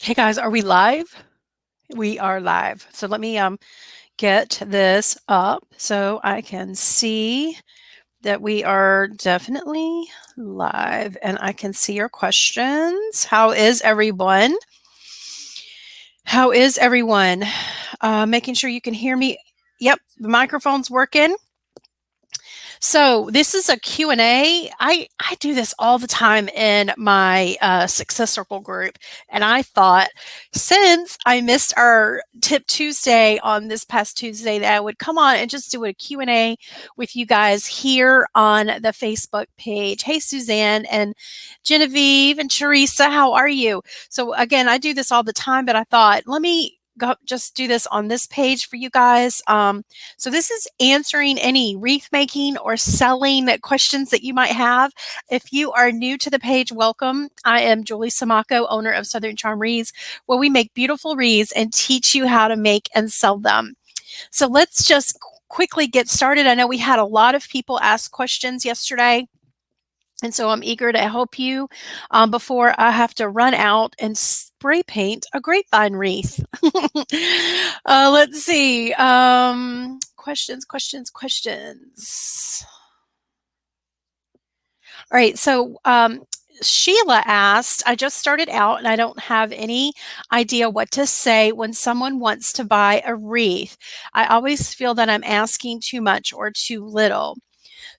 Hey guys, are we live? We are live. So let me get this up so I can see that we are definitely live and I can see your questions. How is everyone? How is everyone? Making sure you can hear me. Yep, the microphone's working. So this is a Q&A. I do this all the time in my Success Circle group. And I thought, since I missed our Tip Tuesday on this past Tuesday, that I would come on and just do a Q&A with you guys here on the Facebook page. Hey, Suzanne and Genevieve and Teresa, how are you? So again, I do this all the time, but I thought, let me just do this on this page for you guys. So this is answering any wreath making or selling questions that you might have. If you are new to the page, welcome. I am Julie Samako, owner of Southern Charm Wreaths, where we make beautiful wreaths and teach you how to make and sell them. So let's just quickly get started. I know we had a lot of people ask questions yesterday. And so I'm eager to help you before I have to run out and spray paint a grapevine wreath. Let's see. Questions. All right. So Sheila asked, I just started out and I don't have any idea what to say when someone wants to buy a wreath. I always feel that I'm asking too much or too little.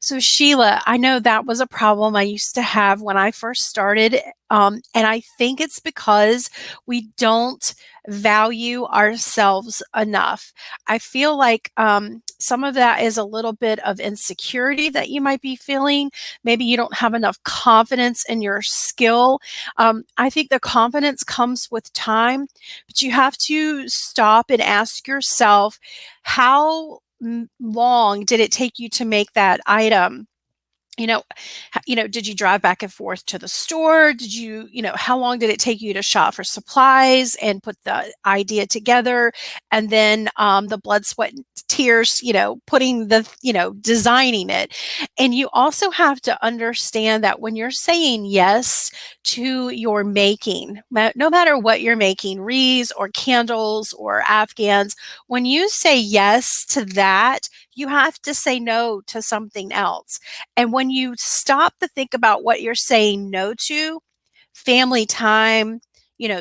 So Sheila, I know that was a problem I used to have when I first started. And I think it's because we don't value ourselves enough. I feel like some of that is a little bit of insecurity that you might be feeling. Maybe you don't have enough confidence in your skill. I think the confidence comes with time, but you have to stop and ask yourself, how long did it take you to make that item? Did you drive back and forth to the store? How long did it take you to shop for supplies and put the idea together? And then the blood, sweat, and tears, putting designing it. And you also have to understand that when you're saying yes to your making, no matter what you're making, wreaths or candles or Afghans, when you say yes to that, you have to say no to something else. And when you stop to think about what you're saying no to, family time,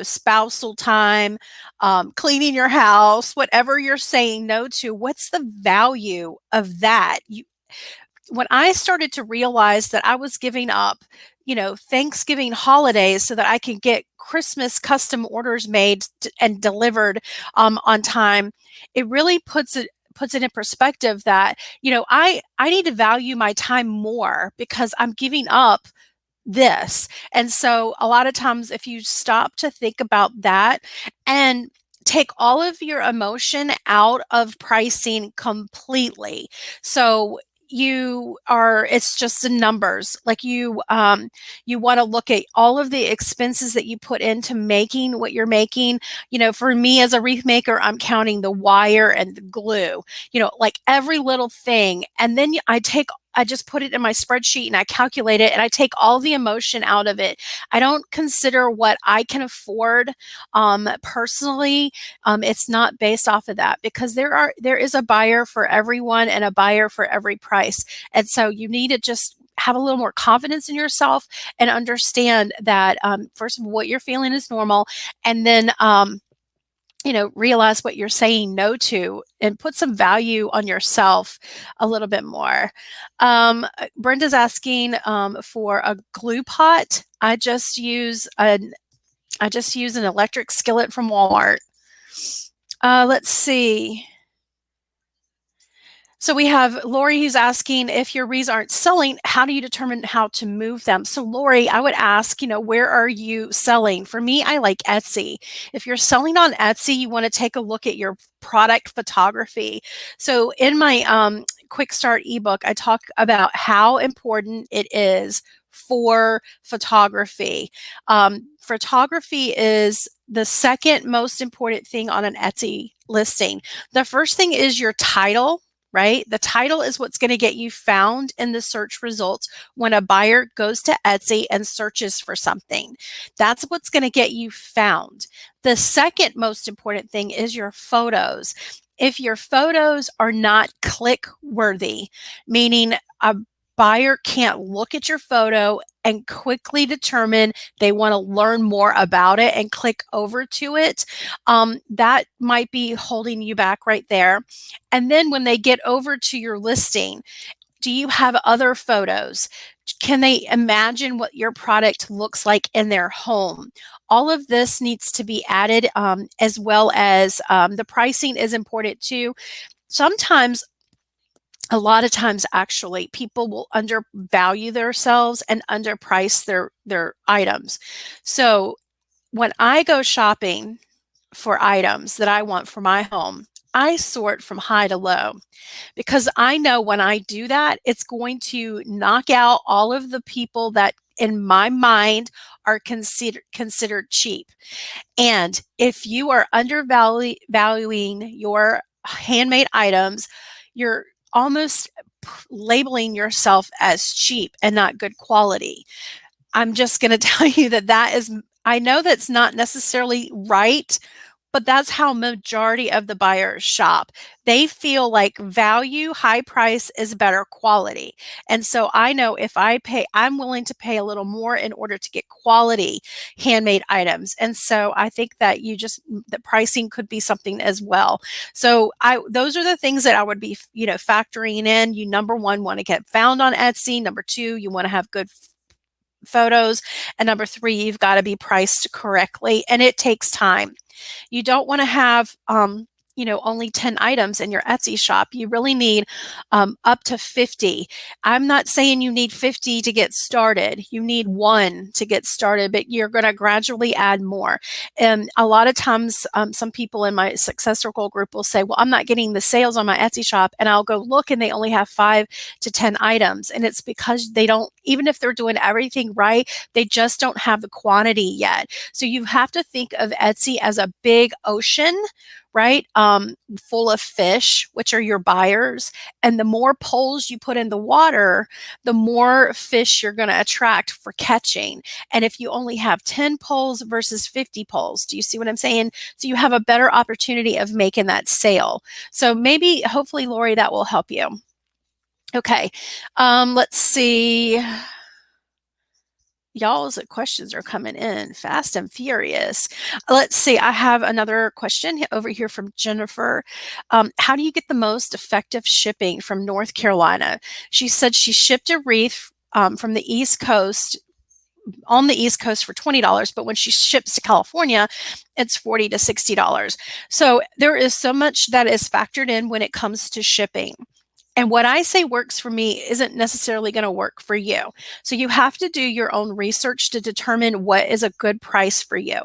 spousal time, cleaning your house, whatever you're saying no to, what's the value of that? When I started to realize that I was giving up, Thanksgiving holidays so that I could get Christmas custom orders made and delivered on time, it really puts it in perspective that, I need to value my time more because I'm giving up this. And so a lot of times, if you stop to think about that and take all of your emotion out of pricing completely. So it's just the numbers. Like you want to look at all of the expenses that you put into making what you're making. For me as a wreath maker, I'm counting the wire and the glue, like every little thing. And then I just put it in my spreadsheet and I calculate it and I take all the emotion out of it. I don't consider what I can afford personally. It's not based off of that because there is a buyer for everyone and a buyer for every price. And so you need to just have a little more confidence in yourself and understand that first of all, what you're feeling is normal. And then realize what you're saying no to and put some value on yourself a little bit more. Brenda's asking for a glue pot. I just use an electric skillet from Walmart. Let's see. So we have Lori who's asking, if your wreaths aren't selling, how do you determine how to move them? So Lori, I would ask, where are you selling? For me, I like Etsy. If you're selling on Etsy, you want to take a look at your product photography. So in my Quick Start ebook, I talk about how important it is for photography. Photography is the second most important thing on an Etsy listing. The first thing is your title. right? The title is what's going to get you found in the search results when a buyer goes to Etsy and searches for something. That's what's going to get you found. The second most important thing is your photos. If your photos are not click worthy, meaning a buyer can't look at your photo and quickly determine they want to learn more about it and click over to it, that might be holding you back right there. And then when they get over to your listing, do you have other photos? Can they imagine what your product looks like in their home? All of this needs to be added, as well as the pricing is important too. Sometimes, a lot of times actually, people will undervalue themselves and underprice their items. So when I go shopping for items that I want for my home, I sort from high to low, because I know when I do that, it's going to knock out all of the people that in my mind are considered cheap. And if you are undervaluing your handmade items, you're almost labeling yourself as cheap and not good quality. I'm just going to tell you that that is, I know that's not necessarily right, but that's how majority of the buyers shop. They feel like value, high price is better quality. And so I know if I pay, I'm willing to pay a little more in order to get quality handmade items. And so I think that the pricing could be something as well. So those are the things that I would be, factoring in. You, number one, want to get found on Etsy. Number two, you want to have good photos. And number three, you've got to be priced correctly. And it takes time. You don't want to have, only 10 items in your Etsy shop. You really need up to 50. I'm not saying you need 50 to get started. You need one to get started, but you're going to gradually add more. And a lot of times, some people in my Success Circle group will say, well, I'm not getting the sales on my Etsy shop. And I'll go look and they only have 5 to 10 items. And it's because they don't, even if they're doing everything right, they just don't have the quantity yet. So you have to think of Etsy as a big ocean, right? Full of fish, which are your buyers. And the more poles you put in the water, the more fish you're going to attract for catching. And if you only have 10 poles versus 50 poles, do you see what I'm saying? So you have a better opportunity of making that sale. So maybe, hopefully, Lori, that will help you. Okay. Let's see. Y'all's questions are coming in fast and furious. Let's see. I have another question over here from Jennifer. How do you get the most effective shipping from North Carolina? She said she shipped a wreath from the East Coast, on the East Coast, for $20, but when she ships to California, it's $40 to $60. So there is so much that is factored in when it comes to shipping. And what I say works for me isn't necessarily going to work for you. So you have to do your own research to determine what is a good price for you.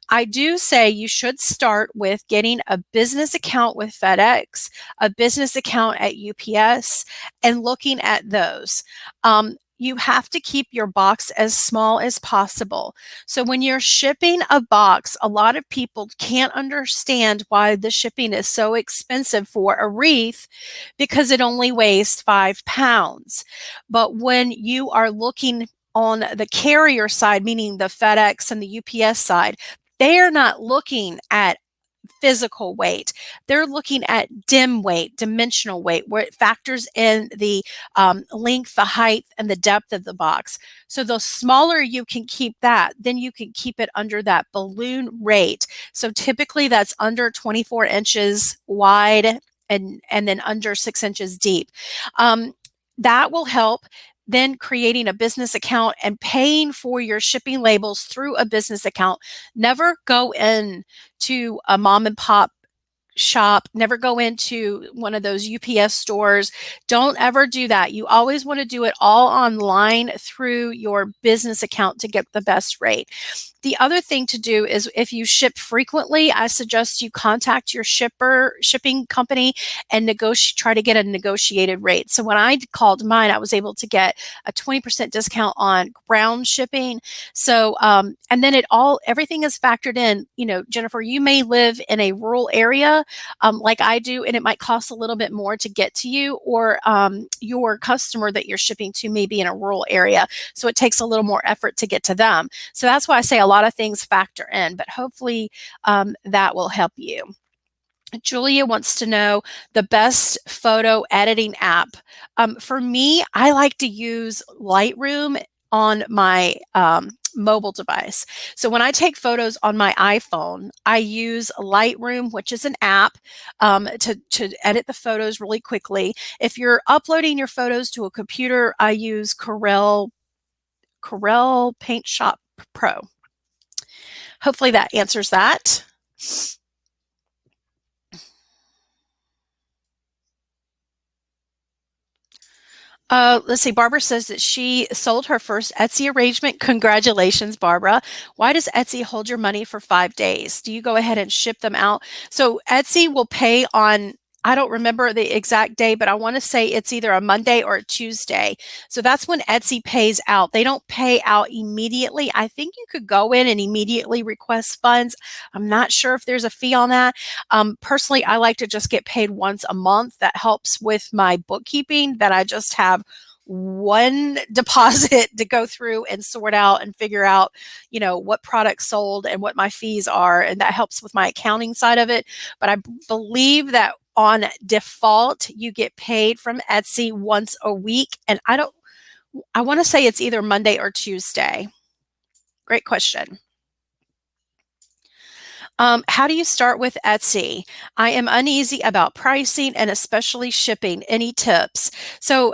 I do say you should start with getting a business account with FedEx, a business account at UPS, and looking at those. You have to keep your box as small as possible. So when you're shipping a box, a lot of people can't understand why the shipping is so expensive for a wreath, because it only weighs 5 pounds. But when you are looking on the carrier side, meaning the FedEx and the UPS side, they are not looking at physical weight. They're looking at dim weight, dimensional weight, where it factors in the length, the height, and the depth of the box. So the smaller you can keep that, then you can keep it under that balloon rate. So typically that's under 24 inches wide and then under 6 inches deep. That will help. Then creating a business account and paying for your shipping labels through a business account. Never go in to a mom and pop shop. Never go into one of those UPS stores. Don't ever do that. You always want to do it all online through your business account to get the best rate. The other thing to do is if you ship frequently, I suggest you contact your shipping company and try to get a negotiated rate. So when I called mine, I was able to get a 20% discount on ground shipping. So, and then everything is factored in. Jennifer, you may live in a rural area, like I do, and it might cost a little bit more to get to you, or your customer that you're shipping to may be in a rural area. So it takes a little more effort to get to them. So that's why I say a lot of things factor in, but hopefully that will help you. Julia wants to know the best photo editing app. For me, I like to use Lightroom on my mobile device. So when I take photos on my iPhone, I use Lightroom, which is an app to edit the photos really quickly. If you're uploading your photos to a computer, I use Corel Paint Shop Pro. Hopefully that answers that. Let's see. Barbara says that she sold her first Etsy arrangement. Congratulations, Barbara. Why does Etsy hold your money for 5 days? Do you go ahead and ship them out? So Etsy will pay on, I don't remember the exact day, but I want to say it's either a Monday or a Tuesday. So that's when Etsy pays out. They don't pay out immediately. I think you could go in and immediately request funds. I'm not sure if there's a fee on that. Personally, I like to just get paid once a month. That helps with my bookkeeping, that I just have one deposit to go through and sort out and figure out, what products sold and what my fees are. And that helps with my accounting side of it. But I believe that on default, you get paid from Etsy once a week. And I want to say it's either Monday or Tuesday. Great question. How do you start with Etsy? I am uneasy about pricing and especially shipping. Any tips? So,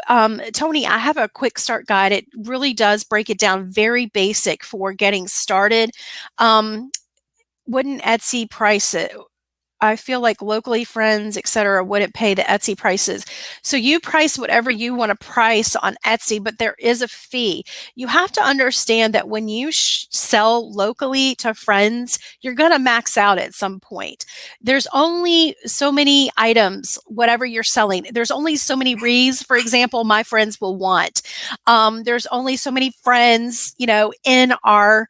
Tony, I have a quick start guide. It really does break it down very basic for getting started. Wouldn't Etsy price it? I feel like locally friends, etc., wouldn't pay the Etsy prices. So you price whatever you want to price on Etsy, but there is a fee. You have to understand that when you sell locally to friends, you're going to max out at some point. There's only so many items, whatever you're selling. There's only so many wreaths, for example, my friends will want. There's only so many friends, in our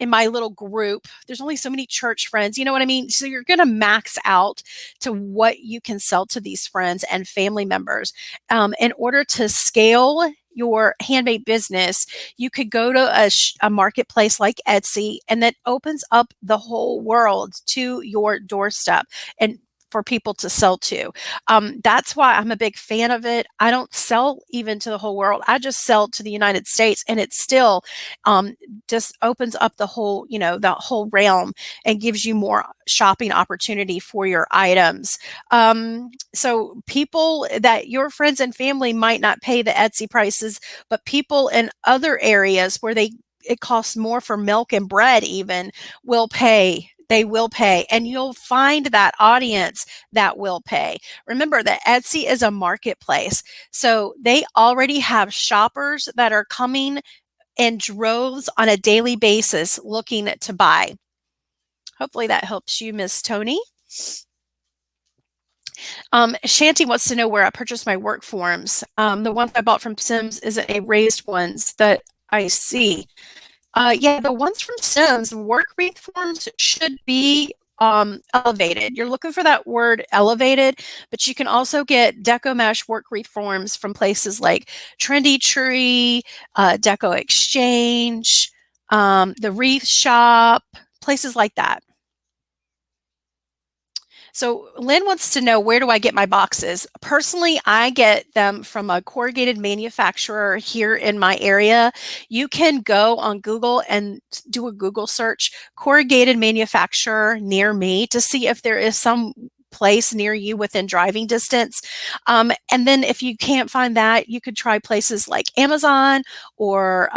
in my little group. There's only so many church friends. You know what I mean? So you're going to max out to what you can sell to these friends and family members. In order to scale your handmade business, you could go to a marketplace like Etsy, and that opens up the whole world to your doorstep and for people to sell to. That's why I'm a big fan of it. I don't sell even to the whole world. I just sell to the United States, and it still just opens up the whole realm and gives you more shopping opportunity for your items. So people that your friends and family might not pay the Etsy prices, but people in other areas where it costs more for milk and bread even will pay. They will pay, and you'll find that audience that will pay. Remember that Etsy is a marketplace, so they already have shoppers that are coming in droves on a daily basis looking to buy. Hopefully that helps you, Miss Tony. Shanti wants to know where I purchased my work forms. The ones I bought from Sims isn't a raised ones that I see. Yeah, the ones from Sims, work wreath forms should be elevated. You're looking for that word elevated, but you can also get Deco Mesh work wreath forms from places like Trendy Tree, Deco Exchange, the Wreath Shop, places like that. So Lynn wants to know, where do I get my boxes? Personally, I get them from a corrugated manufacturer here in my area. You can go on Google and do a Google search, corrugated manufacturer near me, to see if there is some place near you within driving distance. And then if you can't find that, you could try places like Amazon or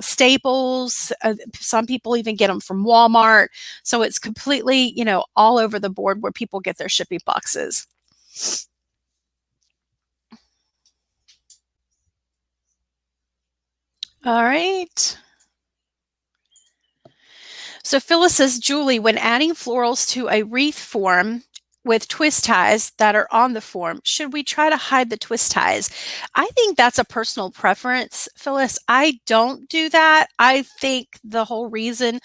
Staples. Some people even get them from Walmart. So it's completely, all over the board where people get their shipping boxes. All right. So Phyllis says, Julie, when adding florals to a wreath form with twist ties that are on the form, should we try to hide the twist ties? I think that's a personal preference, Phyllis. I don't do that. I think the whole reason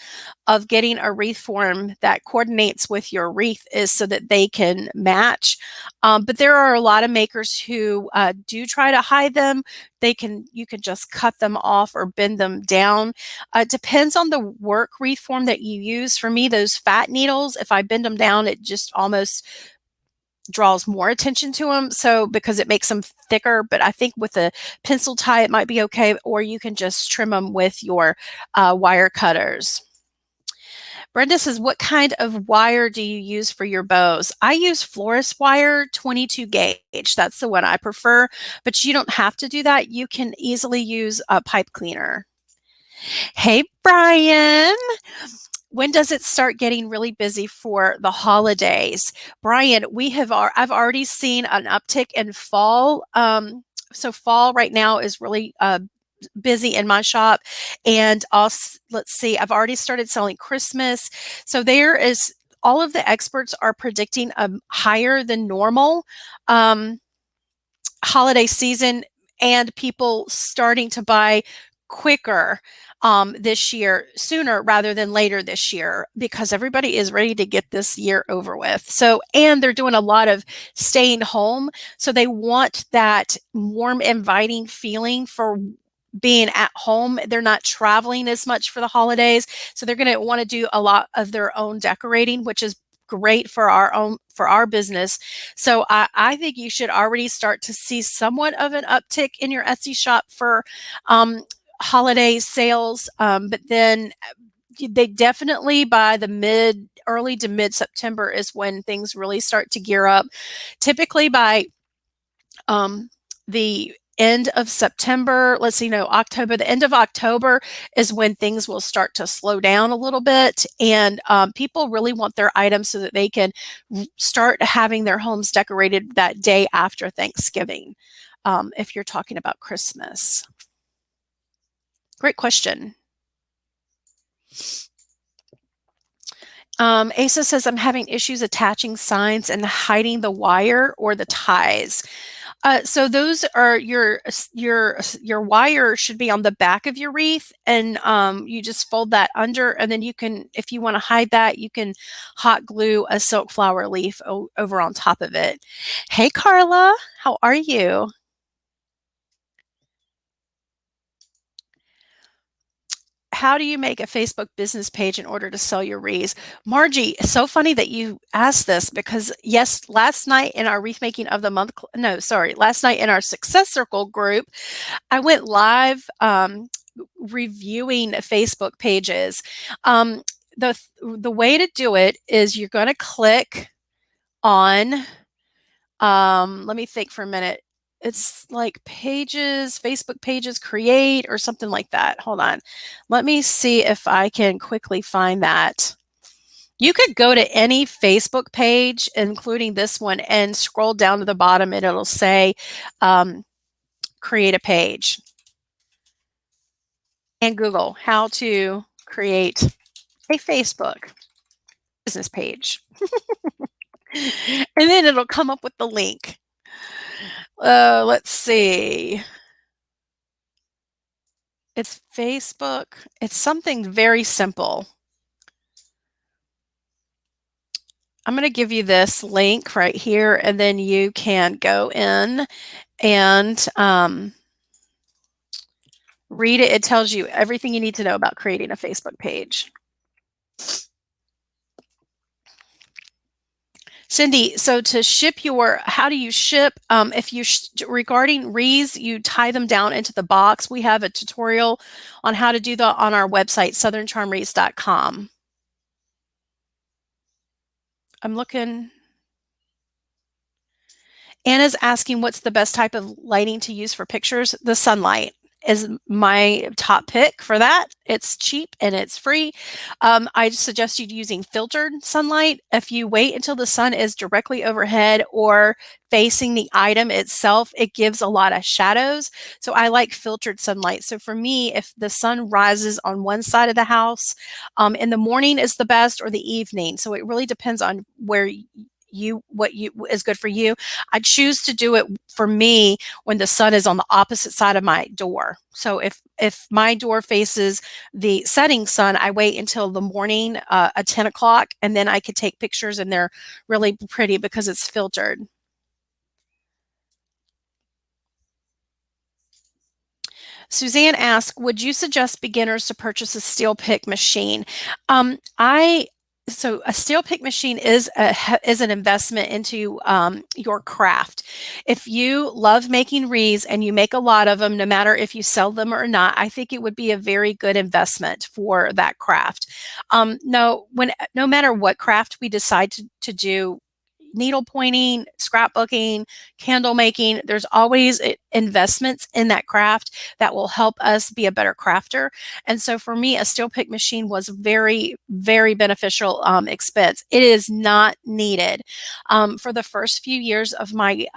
of getting a wreath form that coordinates with your wreath is so that they can match. But there are a lot of makers who do try to hide them. You can just cut them off or bend them down. It depends on the work wreath form that you use. For me, those fat needles, if I bend them down, it just almost draws more attention to them. So because it makes them thicker, but I think with a pencil tie, it might be okay, or you can just trim them with your wire cutters. Brenda says, what kind of wire do you use for your bows? I use florist wire 22 gauge. That's the one I prefer, but you don't have to do that. You can easily use a pipe cleaner. Hey, Brian. When does it start getting really busy for the holidays? Brian, I've already seen an uptick in fall. So fall right now is really busy in my shop. And also, let's see, I've already started selling Christmas. So there is, all of the experts are predicting a higher than normal holiday season, and people starting to buy quicker this year, sooner rather than later this year, because everybody is ready to get this year over with. So, and they're doing a lot of staying home. So they want that warm, inviting feeling for being at home. They're not traveling as much for the holidays. So they're going to want to do a lot of their own decorating, which is great for our business. So I think you should already start to see somewhat of an uptick in your Etsy shop for holiday sales. But then they definitely, by the early to mid September is when things really start to gear up. Typically by the end of September, let's see, no, October, the end of October is when things will start to slow down a little bit. And people really want their items so that they can start having their homes decorated that day after Thanksgiving, if you're talking about Christmas. Great question. Asa says, I'm having issues attaching signs and hiding the wire or the ties. So those are your wire should be on the back of your wreath, and you just fold that under, and then you can, if you want to hide that, you can hot glue a silk flower leaf over on top of it. Hey, Carla, how are you? How do you make a Facebook business page in order to sell your wreaths? Margie, it's so funny that you asked this, because yes, last night in our wreath making of the month, no, sorry, last night in our Success Circle group, I went live reviewing Facebook pages. The way to do it is you're going to click on, let me think for a minute. It's like pages, Facebook pages, create, or something like that. Hold on. Let me see if I can quickly find that. You could go to any Facebook page, including this one, and scroll down to the bottom, and it'll say create a page. And Google how to create a Facebook business page. And then it'll come up with the link. Let's see. It's Facebook. It's something very simple. I'm going to give you this link right here, and then you can go in and read it. It tells you everything you need to know about creating a Facebook page. Cindy, so to ship how do you ship? If you, regarding wreaths, you tie them down into the box. We have a tutorial on how to do that on our website, southerncharmwreaths.com. I'm looking. Anna's asking what's the best type of lighting to use for pictures? The sunlight. is my top pick for that. It's cheap and it's free. I suggest you using filtered sunlight. If you wait until the sun is directly overhead or facing the item itself, it gives a lot of shadows. So I like filtered sunlight. So for me, if the sun rises on one side of the house, in the morning is the best or the evening. So it really depends on where what you is good for you. I choose to do it for me when the sun is on the opposite side of my door. So if my door faces the setting sun, I wait until the morning at 10 o'clock, and then I could take pictures, and they're really pretty because it's filtered. Suzanne asked, would you suggest beginners to purchase a steel pick machine? I So a steel pick machine is an investment into your craft. If you love making wreaths and you make a lot of them, no matter if you sell them or not, I think it would be a very good investment for that craft. No matter what craft we decide to do, needle pointing, scrapbooking, candle making, there's always investments in that craft that will help us be a better crafter. And so for me, a steel pick machine was very, very beneficial expense. It is not needed. For the first few years of my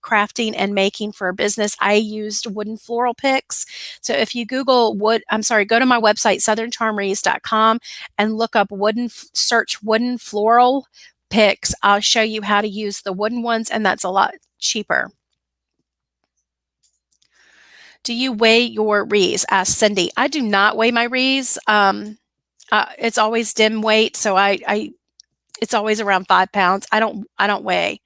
crafting and making for a business, I used wooden floral picks. So if you Google go to my website, southerncharmwreaths.com, and look up search wooden floral picks. I'll show you how to use the wooden ones, and that's a lot cheaper. Do you weigh your wreaths? Asked Cindy. I do not weigh my wreaths. It's always dim weight, so it's always around 5 pounds. I don't weigh.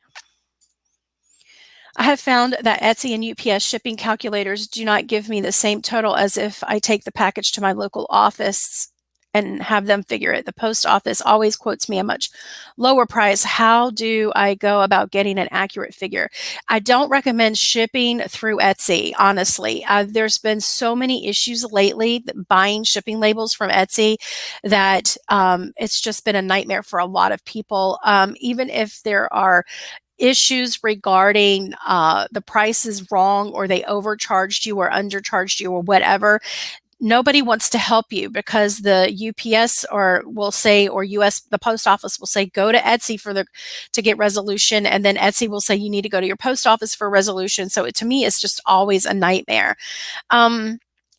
I have found that Etsy and UPS shipping calculators do not give me the same total as if I take the package to my local office and have them figure it. The post office always quotes me a much lower price. How do I go about getting an accurate figure? I don't recommend shipping through Etsy, honestly. There's been so many issues lately buying shipping labels from Etsy that it's just been a nightmare for a lot of people. Even if there are issues regarding the price is wrong, or they overcharged you or undercharged you or whatever, nobody wants to help you, because the UPS will say, or the post office will say, go to Etsy to get resolution, and then Etsy will say you need to go to your post office for resolution. So to me, it's just always a nightmare.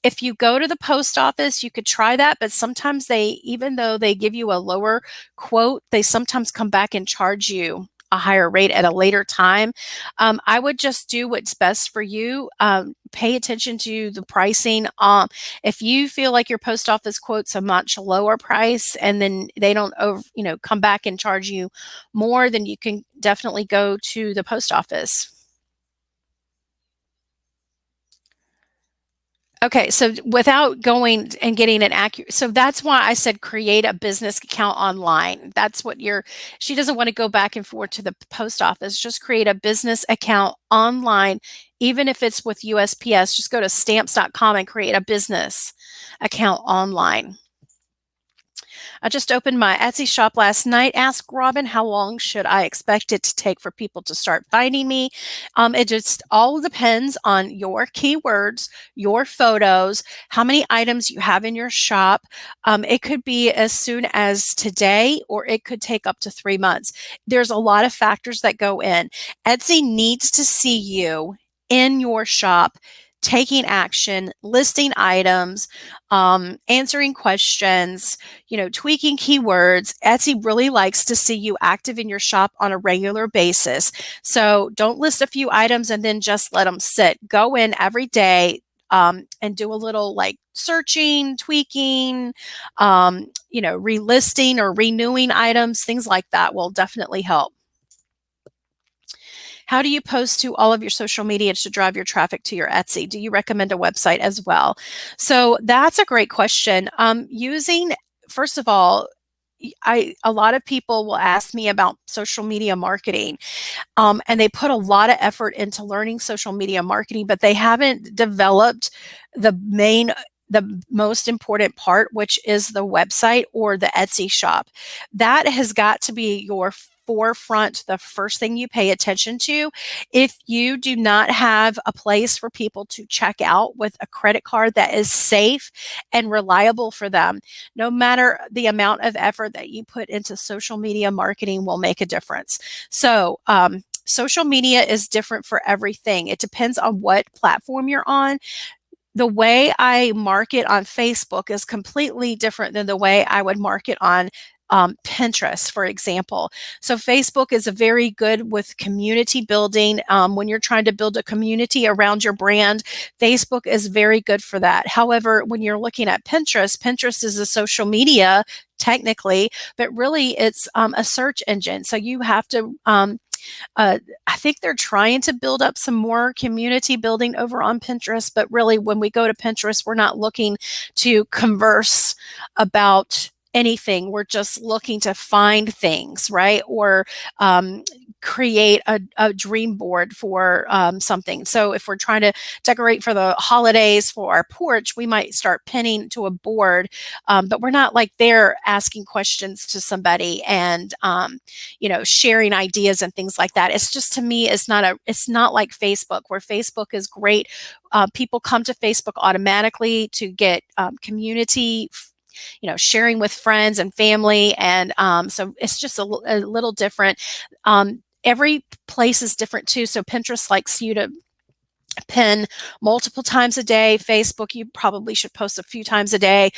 If you go to the post office, you could try that, but sometimes even though they give you a lower quote, they sometimes come back and charge you a higher rate at a later time. I would just do what's best for you. Pay attention to the pricing. If you feel like your post office quotes a much lower price, and then they don't come back and charge you more, then you can definitely go to the post office. Okay, so without going and getting an accurate, so that's why I said create a business account online. That's what she doesn't want to go back and forth to the post office. Just create a business account online, even if it's with USPS. Just go to stamps.com and create a business account online. I just opened my Etsy shop last night. Ask Robin, how long should I expect it to take for people to start finding me? It just all depends on your keywords, your photos, how many items you have in your shop. It could be as soon as today, or it could take up to 3 months. There's a lot of factors that go in. Etsy needs to see you in your shop taking action, listing items, answering questions, tweaking keywords. Etsy really likes to see you active in your shop on a regular basis. So don't list a few items and then just let them sit. Go in every day, and do a little searching, tweaking, relisting or renewing items. Things like that will definitely help. How do you post to all of your social media to drive your traffic to your Etsy? Do you recommend a website as well? So that's a great question. First of all, a lot of people will ask me about social media marketing, and they put a lot of effort into learning social media marketing, but they haven't developed the most important part, which is the website or the Etsy shop. That has got to be your forefront, the first thing you pay attention to. If you do not have a place for people to check out with a credit card that is safe and reliable for them, no matter the amount of effort that you put into social media marketing will make a difference. So, social media is different for everything. It depends on what platform you're on. The way I market on Facebook is completely different than the way I would market on Pinterest, for example. So Facebook is a very good with community building. When you're trying to build a community around your brand, Facebook is very good for that. However, when you're looking at Pinterest, Pinterest is a social media technically, but really it's a search engine. So you have to I think they're trying to build up some more community building over on Pinterest, but really when we go to Pinterest, we're not looking to converse about anything. We're just looking to find things, right? Or create a dream board for something. So if we're trying to decorate for the holidays for our porch, we might start pinning to a board, but we're not like there asking questions to somebody and sharing ideas and things like that. It's just, to me, it's not like Facebook, where Facebook is great. People come to Facebook automatically to get community, sharing with friends and family. And so it's just a little different. Every place is different too. So Pinterest likes you to pin multiple times a day. Facebook, you probably should post a few times a day.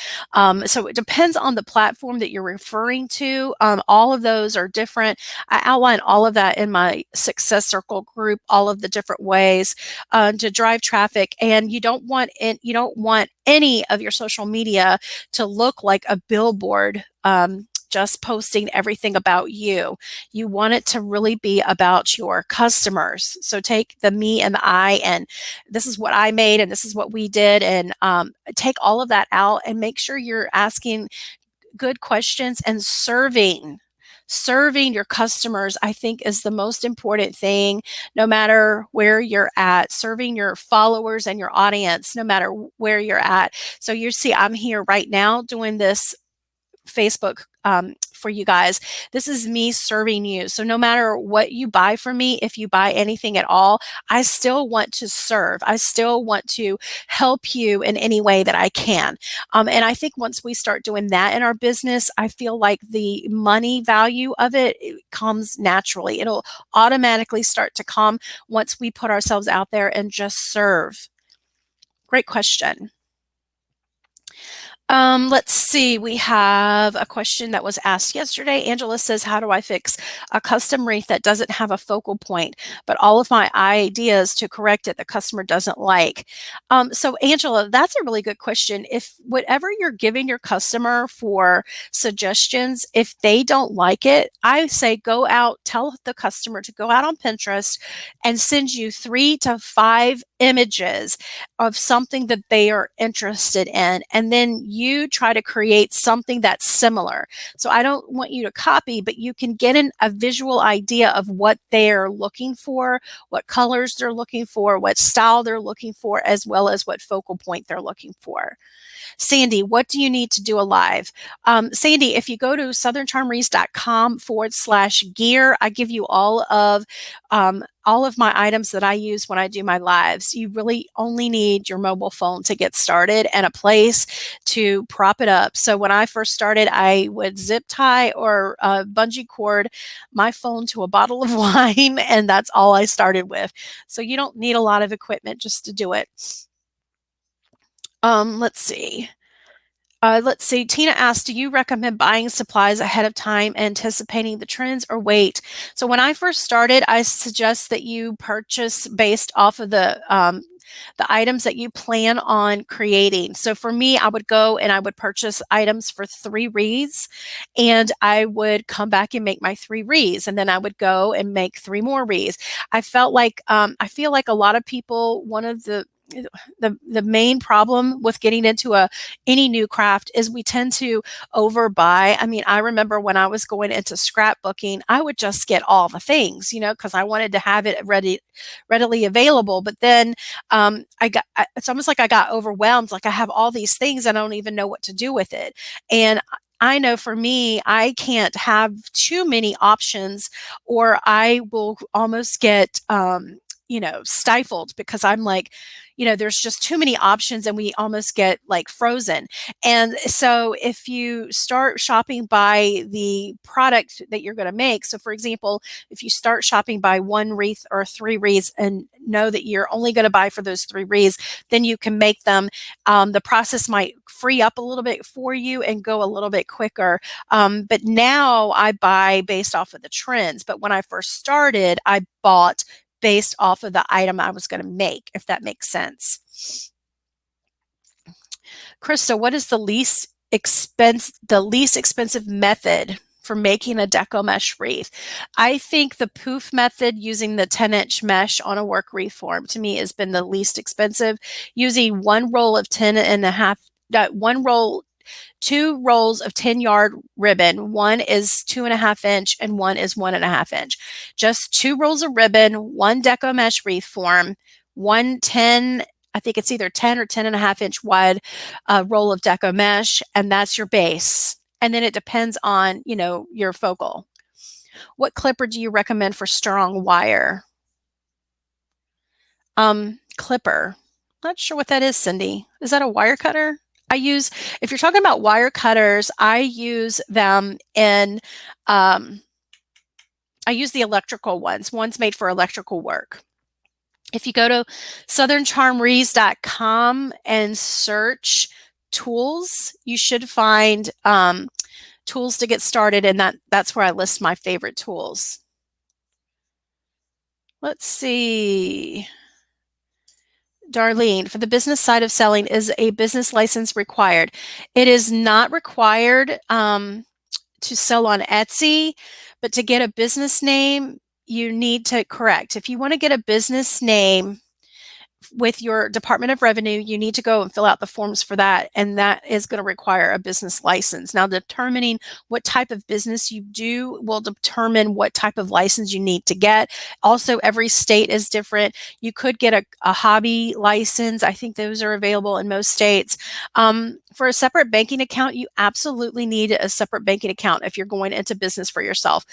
So it depends on the platform that you're referring to. All of those are different. I outline all of that in my Success Circle group, all of the different ways to drive traffic. And you don't want any of your social media to look like a billboard. Just posting everything about you. You want it to really be about your customers. So take the me and the I, and this is what I made, and this is what we did, and take all of that out and make sure you're asking good questions and serving your customers, I think, is the most important thing, no matter where you're at. Serving your followers and your audience, no matter where you're at. So you see, I'm here right now doing this Facebook for you guys. This is me serving you. So no matter what you buy from me, if you buy anything at all, I still want to serve. I still want to help you in any way that I can. And I think once we start doing that in our business, I feel like the money value of it comes naturally. It'll automatically start to come once we put ourselves out there and just serve. Great question. Let's see. We have a question that was asked yesterday. Angela says, how do I fix a custom wreath that doesn't have a focal point, but all of my ideas to correct it, the customer doesn't like? So Angela, that's a really good question. If whatever you're giving your customer for suggestions, if they don't like it, I say go out, tell the customer to go out on Pinterest and send you 3 to 5 images of something that they are interested in. And then you try to create something that's similar. So I don't want you to copy, but you can get a visual idea of what they're looking for, what colors they're looking for, what style they're looking for, as well as what focal point they're looking for. Sandy, what do you need to do a live? Sandy, if you go to southerncharmreaths.com/gear, I give you all of my items that I use when I do my lives. You really only need your mobile phone to get started and a place to prop it up. So when I first started, I would zip tie or bungee cord my phone to a bottle of wine, and that's all I started with. So you don't need a lot of equipment just to do it. Let's see. Tina asked, do you recommend buying supplies ahead of time, anticipating the trends, or wait? So when I first started, I suggest that you purchase based off of the items that you plan on creating. So for me, I would go and I would purchase items for 3 wreaths, and I would come back and make my 3 wreaths, and then I would go and make 3 more wreaths. I feel like a lot of people, one of the main problem with getting into any new craft is we tend to overbuy. I mean, I remember when I was going into scrapbooking, I would just get all the things, because I wanted to have it readily available. But then it's almost like I got overwhelmed. Like I have all these things, I don't even know what to do with it. And I know for me, I can't have too many options or I will almost get, stifled because I'm like, there's just too many options and we almost get like frozen. And so if you start shopping by the product that you're going to make, so for example, if you start shopping by one wreath or three wreaths and know that you're only going to buy for those three wreaths, then you can make them. The process might free up a little bit for you and go a little bit quicker. But now I buy based off of the trends. But when I first started, I bought based off of the item I was going to make, if that makes sense. Krista, what is the least expensive method for making a Deco Mesh wreath? I think the poof method using the 10-inch mesh on a work wreath form to me has been the least expensive. Using one roll of 10 and a half, one roll, two rolls of 10-yard ribbon. One is 2.5 inch and one is 1.5 inch. Just two rolls of ribbon, one Deco Mesh wreath form, one 10, I think it's either 10 or 10.5 inch wide roll of Deco Mesh, and that's your base. And then it depends on, your focal. What clipper do you recommend for strong wire? Clipper. Not sure what that is, Cindy. Is that a wire cutter? If you're talking about wire cutters, I use them I use the electrical ones. One's made for electrical work. If you go to southerncharmrees.com and search tools, you should find tools to get started, and that's where I list my favorite tools. Let's see. Darlene, for the business side of selling, is a business license required? It is not required to sell on Etsy, but to get a business name, you need to correct. If you want to get a business name with your Department of Revenue, you need to go and fill out the forms for that, and that is going to require a business license. Now, determining what type of business you do will determine what type of license you need to get. Also, every state is different. You could get a hobby license. I think those are available in most states. For a separate banking account, you absolutely need a separate banking account if you're going into business for yourself.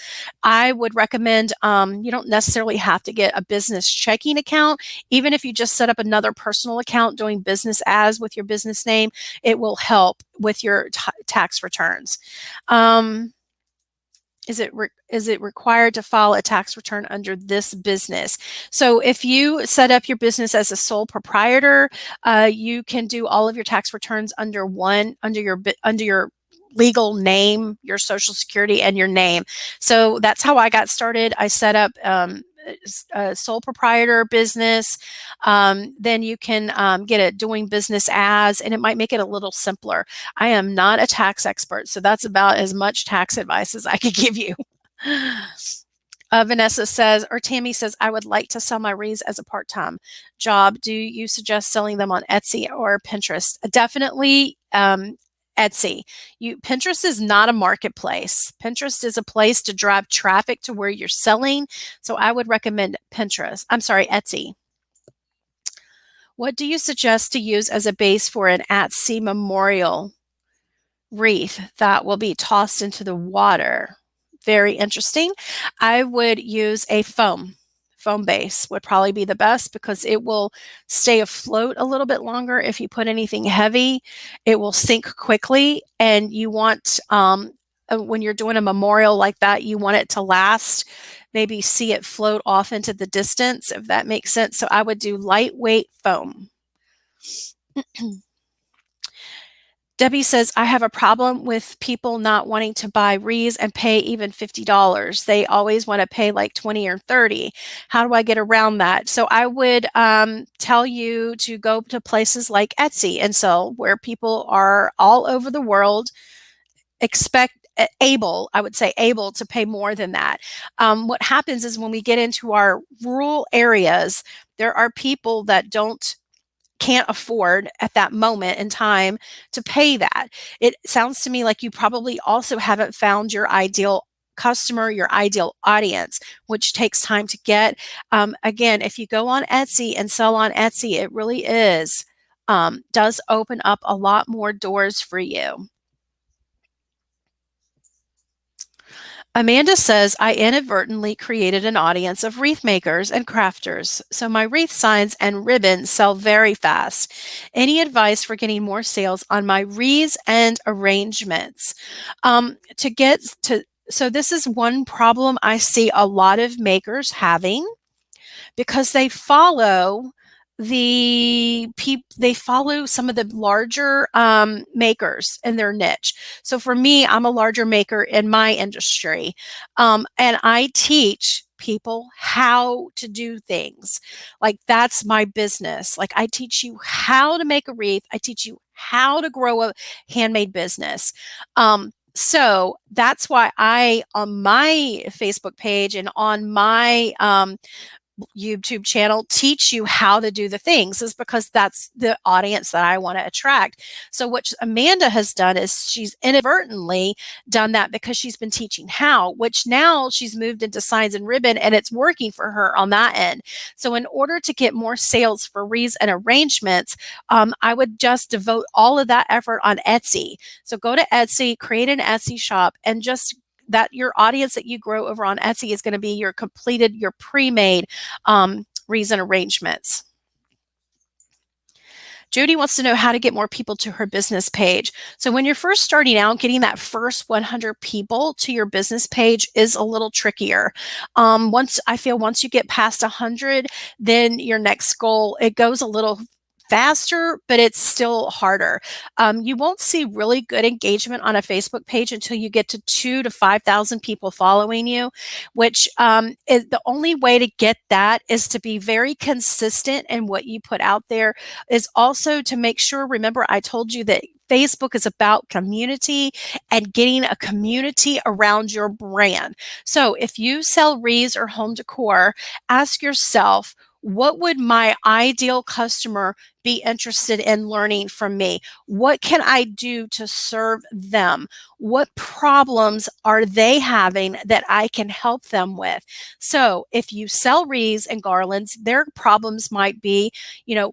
I would recommend you don't necessarily have to get a business checking account. Even if you just set up another personal account doing business as with your business name, it will help with your tax returns. Is it required to file a tax return under this business? So if you set up your business as a sole proprietor, you can do all of your tax returns under your legal name, your social security, and your name. So that's how I got started. I set up a sole proprietor business. Then you can get it doing business as, and it might make it a little simpler. I am not a tax expert, so that's about as much tax advice as I could give you. Vanessa says, or Tammy says, I would like to sell my wreaths as a part-time job. Do you suggest selling them on Etsy or Pinterest? Definitely Etsy. Pinterest is not a marketplace. Pinterest is a place to drive traffic to where you're selling. So I would recommend Etsy. What do you suggest to use as a base for an at-sea memorial wreath that will be tossed into the water? Very interesting. I would use a foam base would probably be the best because it will stay afloat a little bit longer. If you put anything heavy, it will sink quickly, and you want when you're doing a memorial like that, you want it to last. Maybe see it float off into the distance, if that makes sense. So I would do lightweight foam. Debbie says, I have a problem with people not wanting to buy wreaths and pay even $50. They always want to pay like 20 or 30. How do I get around that? So I would tell you to go to places like Etsy and sell, where people are all over the world able to pay more than that. What happens is when we get into our rural areas, there are people that can't afford at that moment in time to pay that. It sounds to me like you probably also haven't found your ideal customer, your ideal audience, which takes time to get. Again, if you go on Etsy and sell on Etsy, it really does open up a lot more doors for you. Amanda says, I inadvertently created an audience of wreath makers and crafters, so my wreath signs and ribbons sell very fast. Any advice for getting more sales on my wreaths and arrangements? To get to So this is one problem I see a lot of makers having, because they follow some of the larger makers in their niche. So for me, I'm a larger maker in my industry, and I teach people how to do things. Like, that's my business. Like, I teach you how to make a wreath. I teach you how to grow a handmade business. So that's why I, on my Facebook page and on my YouTube channel, teach you how to do the things, is because that's the audience that I want to attract. So what Amanda has done is she's inadvertently done that, because she's been teaching how, which now she's moved into signs and ribbon, and it's working for her on that end. So in order to get more sales for wreaths and arrangements, I would just devote all of that effort on Etsy. So go to Etsy, create an Etsy shop, and just that your audience that you grow over on Etsy is going to be your completed, your pre-made wreaths and arrangements. Jody wants to know how to get more people to her business page. So when you're first starting out, getting that first 100 people to your business page is a little trickier. Once you get past 100, then your next goal, it goes a little faster, but it's still harder. You won't see really good engagement on a Facebook page until you get to 2,000 to 5,000 people following you, which is the only way to get that is to be very consistent in what you put out there, is also to make sure, remember, I told you that Facebook is about community and getting a community around your brand. So if you sell wreaths or home decor, ask yourself, what would my ideal customer be interested in learning from me? What can I do to serve them? What problems are they having that I can help them with? So if you sell wreaths and garlands, their problems might be,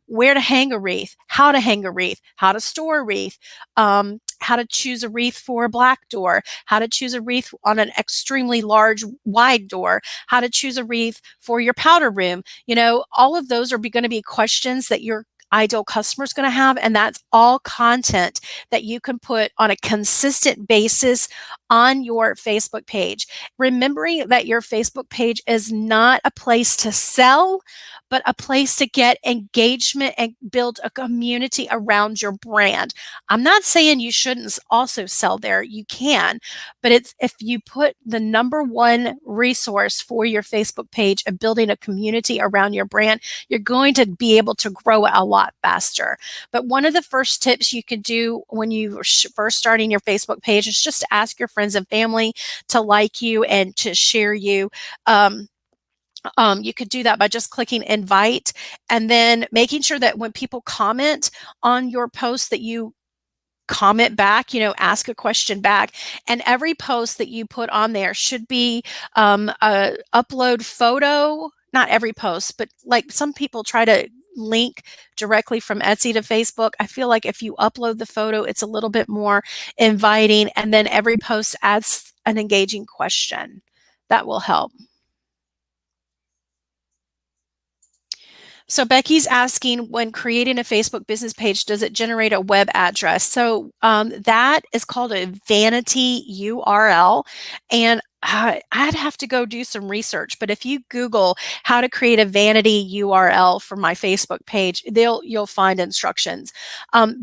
where to hang a wreath, how to hang a wreath, how to store a wreath, how to choose a wreath for a black door, how to choose a wreath on an extremely large, wide door, how to choose a wreath for your powder room. All of those are going to be questions that your ideal customer is going to have, and that's all content that you can put on a consistent basis on your Facebook page. Remembering that your Facebook page is not a place to sell, but a place to get engagement and build a community around your brand. I'm not saying you shouldn't also sell there. You can, but it's, if you put the number one resource for your Facebook page of building a community around your brand, you're going to be able to grow it a lot faster. But one of the first tips you could do when you are first starting your Facebook page is just to ask your friends and family to like you and to share you. You could do that by just clicking invite, and then making sure that when people comment on your post that you comment back, ask a question back. And every post that you put on there should be a upload photo. Not every post, but like some people try to link directly from Etsy to Facebook. I feel like if you upload the photo, it's a little bit more inviting. And then every post adds an engaging question. That will help. So Becky's asking, when creating a Facebook business page, does it generate a web address? So that is called a vanity URL. And I'd have to go do some research, but if you Google how to create a vanity URL for my Facebook page, you'll find instructions.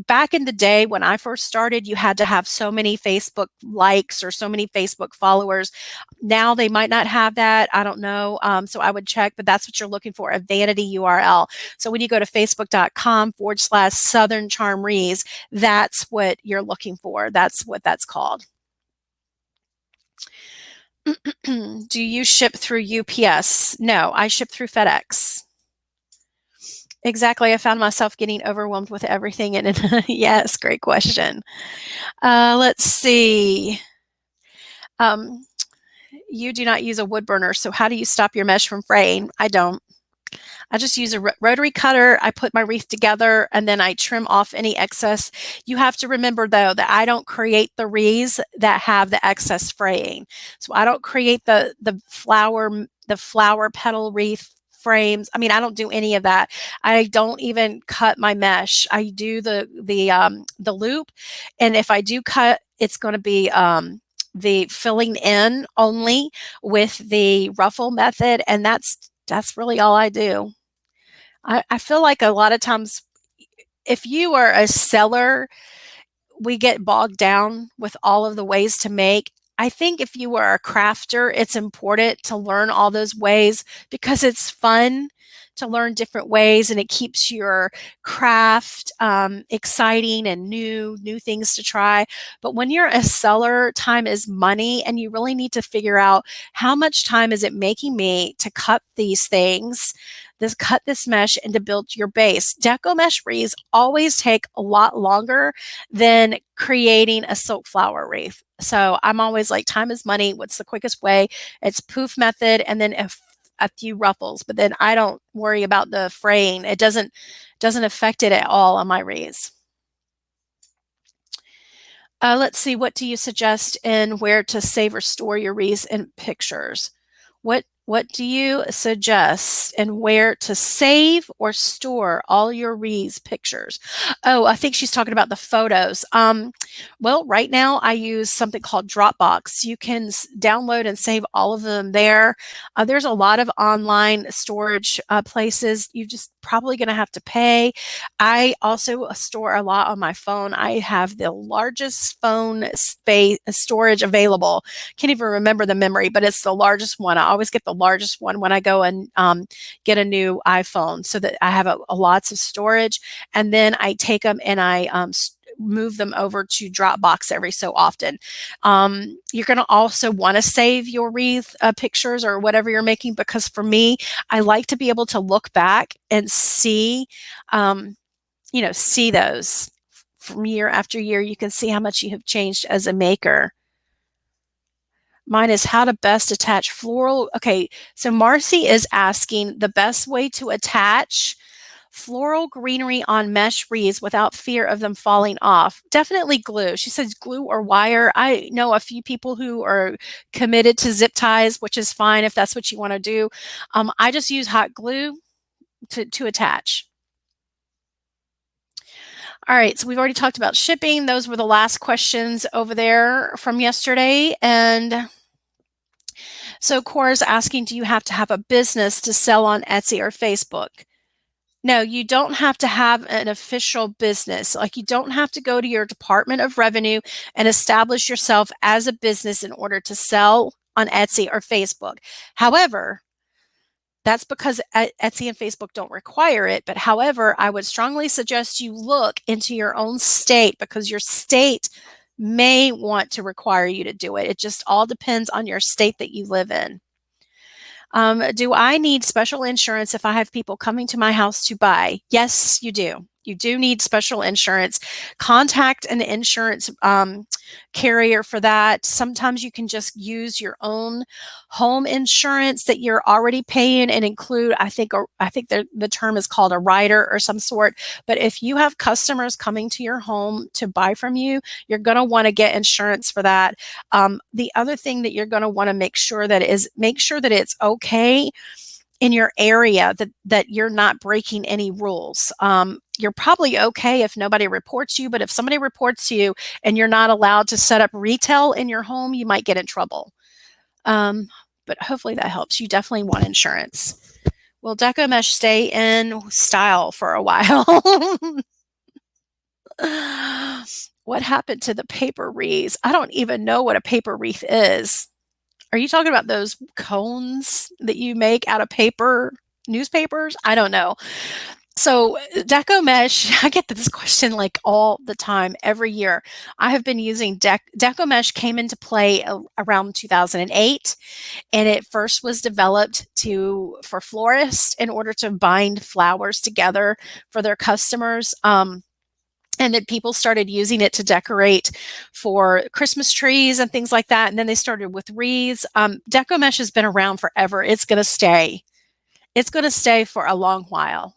Back in the day when I first started, you had to have so many Facebook likes or so many Facebook followers. Now they might not have that. I don't know. So I would check, but that's what you're looking for, a vanity URL. So when you go to facebook.com/Southern Charm Wreaths, that's what you're looking for. That's what that's called. Do you ship through UPS? No, I ship through FedEx. Exactly. I found myself getting overwhelmed with everything. And yes, great question. Let's see. You do not use a wood burner, so how do you stop your mesh from fraying? I don't. I just use a rotary cutter. I put my wreath together and then I trim off any excess. You have to remember though that I don't create the wreaths that have the excess fraying. So I don't create the flower petal wreath frames. I mean, I don't do any of that. I don't even cut my mesh. I do the loop, and if I do cut, it's going to be the filling in only with the ruffle method, and that's really all I do. I feel like a lot of times, if you are a seller, we get bogged down with all of the ways to make. I think if you are a crafter, it's important to learn all those ways because it's fun to learn different ways and it keeps your craft exciting and new things to try. But when you're a seller, time is money and you really need to figure out how much time is it making me to cut these things, cut this mesh and to build your base. Deco mesh wreaths always take a lot longer than creating a silk flower wreath. So I'm always like, time is money. What's the quickest way? It's poof method and then a few ruffles, but then I don't worry about the fraying. It doesn't affect it at all on my wreaths. Let's see, what do you suggest in where to save or store your wreaths and pictures? What do you suggest and where to save or store all your wreaths pictures? Oh, I think she's talking about the photos. Well, right now I use something called Dropbox. You can download and save all of them there. There's a lot of online storage places. You're just probably going to have to pay. I also store a lot on my phone. I have the largest phone space storage available. Can't even remember the memory, but it's the largest one. I always get the largest one when I go and get a new iPhone so that I have lots of storage. And then I take them and I move them over to Dropbox every so often. You're going to also want to save your wreath pictures or whatever you're making, because for me, I like to be able to look back and see, see those from year after year. You can see how much you have changed as a maker. Mine is how to best attach floral. Okay, so Marcy is asking the best way to attach floral greenery on mesh wreaths without fear of them falling off. Definitely glue. She says glue or wire. I know a few people who are committed to zip ties, which is fine if that's what you want to do. I just use hot glue to attach. All right, so we've already talked about shipping. Those were the last questions over there from yesterday. And so Cora's asking, do you have to have a business to sell on Etsy or Facebook? No, you don't have to have an official business. Like, you don't have to go to your Department of Revenue and establish yourself as a business in order to sell on Etsy or Facebook. However, that's because Etsy and Facebook don't require it. But however, I would strongly suggest you look into your own state, because your state may want to require you to do it. It just all depends on your state that you live in. Do I need special insurance if I have people coming to my house to buy? Yes, you do. You do need special insurance. Contact an insurance carrier for that. Sometimes you can just use your own home insurance that you're already paying and include, I think the term is called a rider or some sort. But if you have customers coming to your home to buy from you, you're going to want to get insurance for that. The other thing that you're going to want to make sure that it's okay in your area, that you're not breaking any rules. You're probably okay if nobody reports you, but if somebody reports you and you're not allowed to set up retail in your home, you might get in trouble. But hopefully that helps. You definitely want insurance. Will Deco Mesh stay in style for a while? What happened to the paper wreaths? I don't even know what a paper wreath is. Are you talking about those cones that you make out of paper, newspapers? I don't know. So Deco Mesh, I get this question like all the time, every year. I have been using Deco Mesh came into play around 2008, and it first was developed for florists in order to bind flowers together for their customers. And then people started using it to decorate for Christmas trees and things like that. And then they started with wreaths. Deco Mesh has been around forever. It's going to stay. It's going to stay for a long while.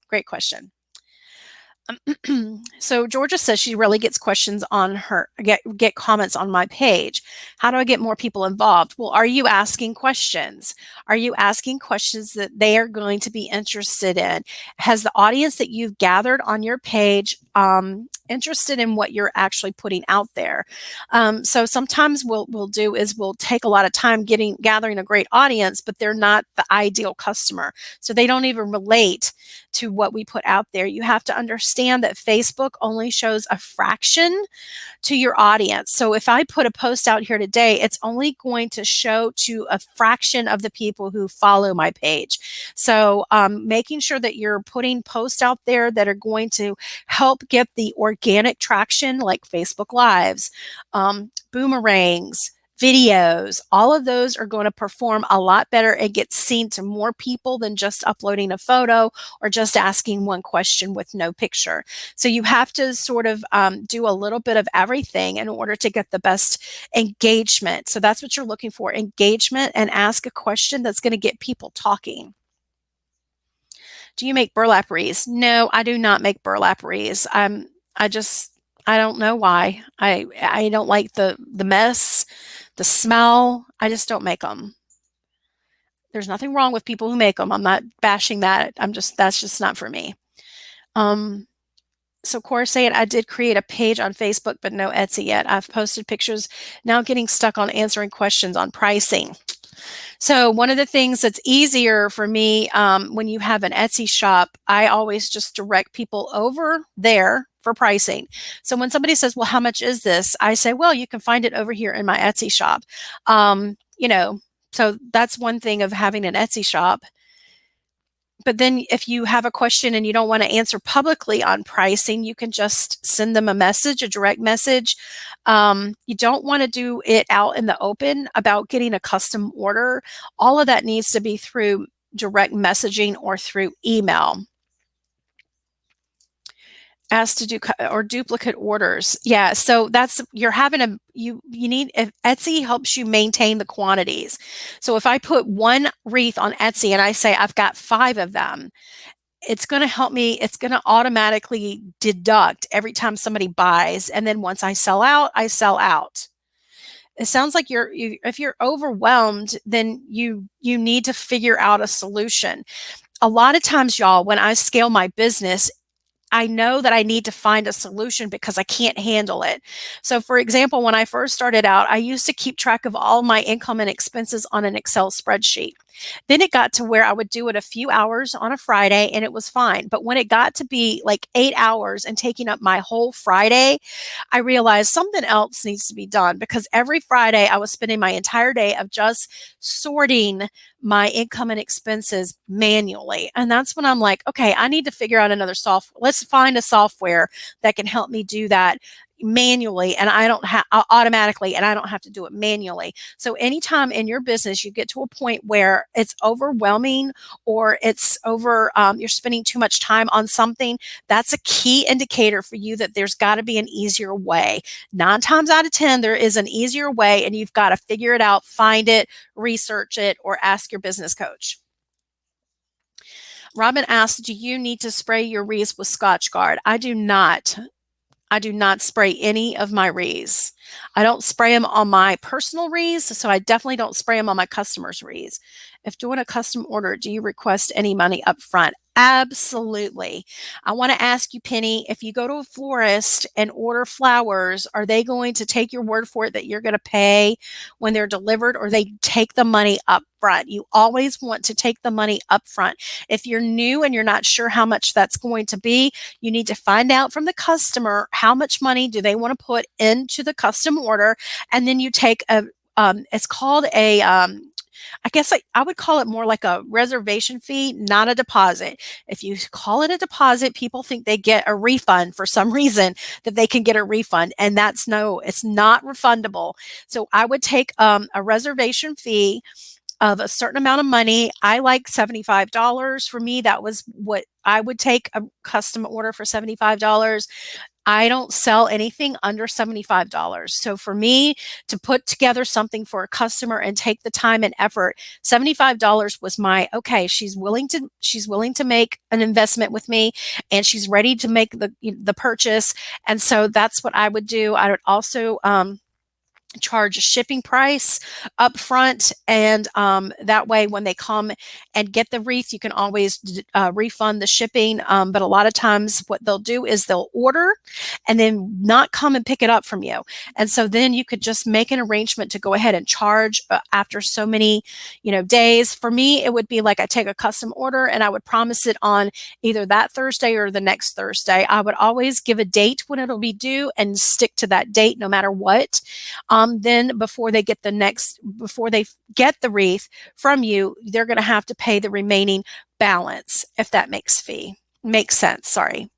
Great question. So Georgia says she really gets questions on her get comments on my page. How do I get more people involved? Well, are you asking questions? Are you asking questions that they are going to be interested in? Has the audience that you've gathered on your page interested in what you're actually putting out there? So sometimes we'll do is we'll take a lot of time gathering a great audience, but they're not the ideal customer, so they don't even relate to what we put out there. You have to understand that Facebook only shows a fraction to your audience. So if I put a post out here today, it's only going to show to a fraction of the people who follow my page. So making sure that you're putting posts out there that are going to help get the organic traction, like Facebook Lives, boomerangs, videos, all of those are going to perform a lot better and get seen to more people than just uploading a photo or just asking one question with no picture. So you have to sort of do a little bit of everything in order to get the best engagement. So that's what you're looking for, engagement, and ask a question that's going to get people talking. Do you make burlap wreaths? No, I do not make burlap wreaths. I don't know why. I don't like the mess, the smell. I just don't make them. There's nothing wrong with people who make them. I'm not bashing that. That's just not for me. So Cora saying, I did create a page on Facebook, but no Etsy yet. I've posted pictures, now getting stuck on answering questions on pricing. So one of the things that's easier for me when you have an Etsy shop, I always just direct people over there for pricing. So when somebody says, well, how much is this? I say, well, you can find it over here in my Etsy shop. So that's one thing of having an Etsy shop. But then if you have a question and you don't want to answer publicly on pricing, you can just send them a message, a direct message. You don't want to do it out in the open about getting a custom order. All of that needs to be through direct messaging or through email. Asked to do or duplicate orders. Yeah, so that's you're having a you need Etsy helps you maintain the quantities. So if I put one wreath on Etsy and I say I've got 5 of them, it's going to help me. It's going to automatically deduct every time somebody buys, and then once I sell out, I sell out. It sounds like if you're overwhelmed, then you need to figure out a solution. A lot of times, y'all, when I scale my business, I know that I need to find a solution because I can't handle it. So for example, when I first started out, I used to keep track of all my income and expenses on an Excel spreadsheet. Then it got to where I would do it a few hours on a Friday and it was fine. But when it got to be like 8 hours and taking up my whole Friday, I realized something else needs to be done because every Friday I was spending my entire day of just sorting my income and expenses manually. And that's when I'm like, okay, I need to figure out another software. Let's find a software that can help me do that manually and I don't have automatically and I don't have to do it manually. So anytime in your business you get to a point where it's overwhelming or it's over you're spending too much time on something, that's a key indicator for you that there's got to be an easier way. 9 times out of 10 there is an easier way and you've got to figure it out, find it, research it, or ask your business coach. Robin asked, do you need to spray your wreaths with Scotchgard? I do not. I do not spray any of my wreaths. I don't spray them on my personal wreaths, so I definitely don't spray them on my customers' wreaths. If doing a custom order, do you request any money up front? Absolutely. I want to ask you, Penny, if you go to a florist and order flowers, are they going to take your word for it that you're going to pay when they're delivered, or they take the money up front? You always want to take the money up front. If you're new and you're not sure how much that's going to be, you need to find out from the customer how much money do they want to put into the custom order, and then you take a it's called a I guess I would call it more like a reservation fee, not a deposit. If you call it a deposit, people think they get a refund for some reason, that they can get a refund, and it's not refundable. So I would take a reservation fee of a certain amount of money. I like $75. For me, that was what I would take, a custom order for $75. I don't sell anything under $75. So for me to put together something for a customer and take the time and effort, $75 was my okay, she's willing to make an investment with me and she's ready to make the purchase. And so that's what I would do. I would also charge a shipping price up front, and that way when they come and get the wreath, you can always refund the shipping. But a lot of times what they'll do is they'll order and then not come and pick it up from you, and so then you could just make an arrangement to go ahead and charge after so many days. For me, it would be like I take a custom order and I would promise it on either that Thursday or the next Thursday. I would always give a date when it'll be due and stick to that date no matter what. Then before they get the wreath from you, they're going to have to pay the remaining balance, if that makes sense. Sorry.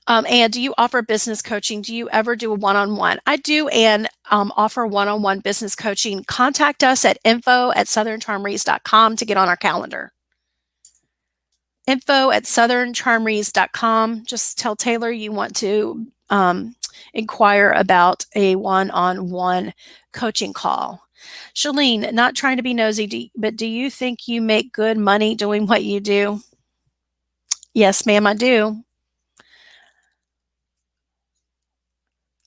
And do you offer business coaching? Do you ever do a one-on-one? I do, and offer one-on-one business coaching. Contact us at info@southerncharmreaths.com to get on our calendar. info@southerncharmreaths.com. Just tell Taylor you want to inquire about a one-on-one coaching call. Shalene, not trying to be nosy, but do you think you make good money doing what you do? Yes, ma'am, I do.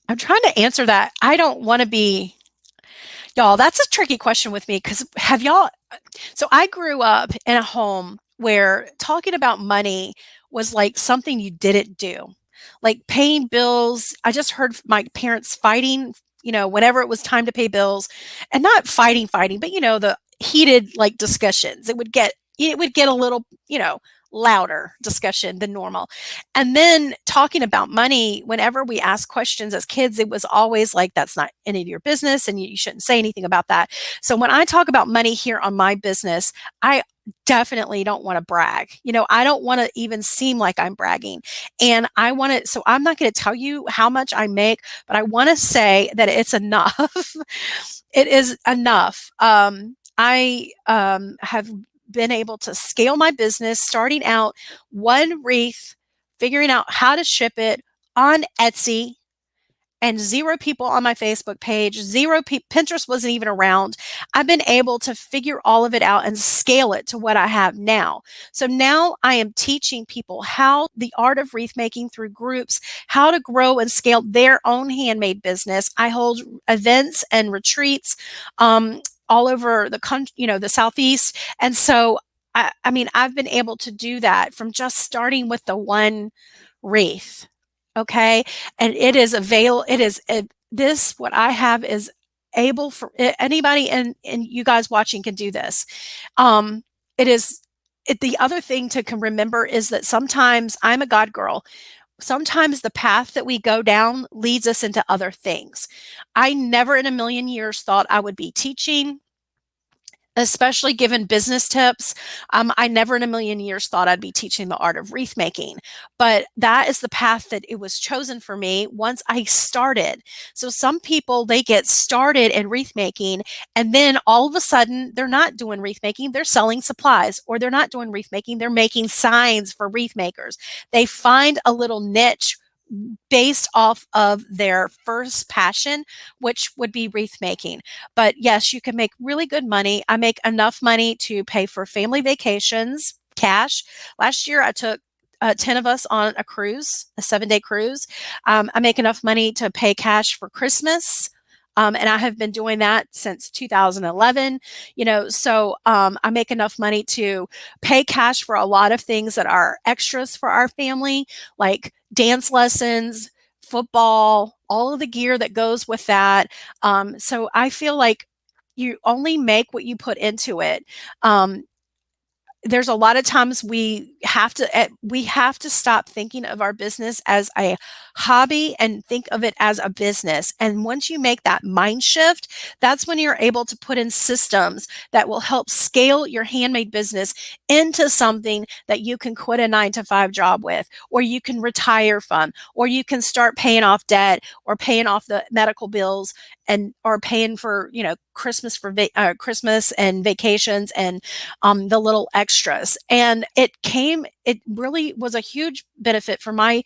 I'm trying to answer that. I don't want to be, y'all, that's a tricky question with me because so I grew up in a home where talking about money was like something you didn't do. Like paying bills, I just heard my parents fighting, whenever it was time to pay bills, and not fighting, but the heated like discussions. It would get a little, louder discussion than normal. And then talking about money, whenever we asked questions as kids, it was always like, that's not any of your business and you shouldn't say anything about that. So when I talk about money here on my business, I definitely don't want to brag. I don't want to even seem like I'm bragging. And so I'm not going to tell you how much I make, but I want to say that it's enough. It is enough. I have been able to scale my business starting out one wreath, figuring out how to ship it on Etsy, and 0 people on my Facebook page, Pinterest wasn't even around. I've been able to figure all of it out and scale it to what I have now. So now I am teaching people how the art of wreath making through groups, how to grow and scale their own handmade business. I hold events and retreats all over the country, the Southeast. And so, I mean, I've been able to do that from just starting with the one wreath. Okay. And what I have is able for anybody, and you guys watching can do this. It is, the other thing to can remember is that sometimes I'm a God girl. Sometimes the path that we go down leads us into other things. I never in a million years thought I would be teaching, especially given business tips. I never in a million years thought I'd be teaching the art of wreath making, but that is the path that it was chosen for me once I started. So some people, they get started in wreath making and then all of a sudden they're not doing wreath making, they're selling supplies, or they're not doing wreath making, they're making signs for wreath makers. They find a little niche based off of their first passion, which would be wreath making. But yes, you can make really good money. I make enough money to pay for family vacations, cash. Last year, I took 10 of us on a cruise, a 7-day cruise. I make enough money to pay cash for Christmas. And I have been doing that since 2011, so I make enough money to pay cash for a lot of things that are extras for our family, like dance lessons, football, all of the gear that goes with that. So I feel like you only make what you put into it. There's a lot of times we have to stop thinking of our business as a hobby and think of it as a business. And once you make that mind shift, that's when you're able to put in systems that will help scale your handmade business into something that you can quit a 9-to-5 job with, or you can retire from, or you can start paying off debt or paying off the medical bills and or paying for, Christmas for Christmas and vacations and the little extras. And it really was a huge benefit for my